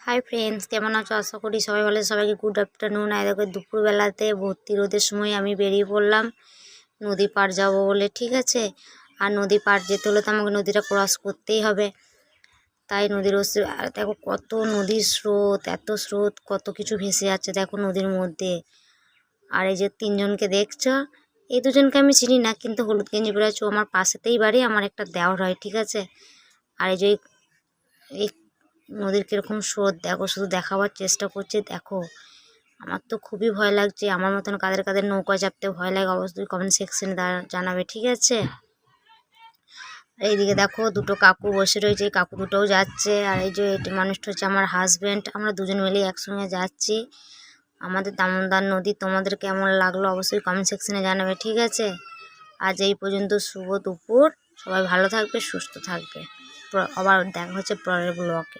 Hi friends, কেমন আছো? আশা করি সবাই ভালো। সবাইকে গুড আফটারনুন। আর দেখো দুপুরবেলাতে ভর্তি রোদের সময় আমি বেরিয়ে পড়লাম নদী পার যাব বলে, ঠিক আছে। আর নদী পার যেতে হলে তো আমাকে নদীটা ক্রস করতেই হবে। তাই নদীর আর দেখো কত নদীর স্রোত, এত স্রোত, কত কিছু ভেসে যাচ্ছে দেখো নদীর মধ্যে। আর এই যে তিনজনকে দেখছো, এই দুজনকে আমি চিনি না, কিন্তু হলুদ গেঞ্জি পরে আছো আমার পাশেতেই বাড়ি, আমার একটা দেওর হয়, ঠিক আছে। আর এই যে এই নদীর কীরকম স্রোত দেখো, শুধু দেখাবার চেষ্টা করছে দেখো। আমার তো খুবই ভয় লাগছে। আমার মতন কাদের কাদের নৌকা চাপতে ভয় লাগে অবশ্যই কমেন্ট সেকশনে জানাবে, ঠিক আছে। এইদিকে দেখো দুটো কাকু বসে রয়েছে, এই কাকু দুটোও যাচ্ছে। আর এই যে এটি মানুষটা হচ্ছে আমার হাজব্যান্ড, আমরা দুজন মিলেই একসঙ্গে যাচ্ছি আমাদের দামোদর নদী। তোমাদের কেমন লাগলো অবশ্যই কমেন্ট সেকশনে জানাবে, ঠিক আছে। আজ এই পর্যন্ত, শুভ দুপুর, সবাই ভালো থাকবে, সুস্থ থাকবে। আবার দেখা হচ্ছে পরের ব্লগে।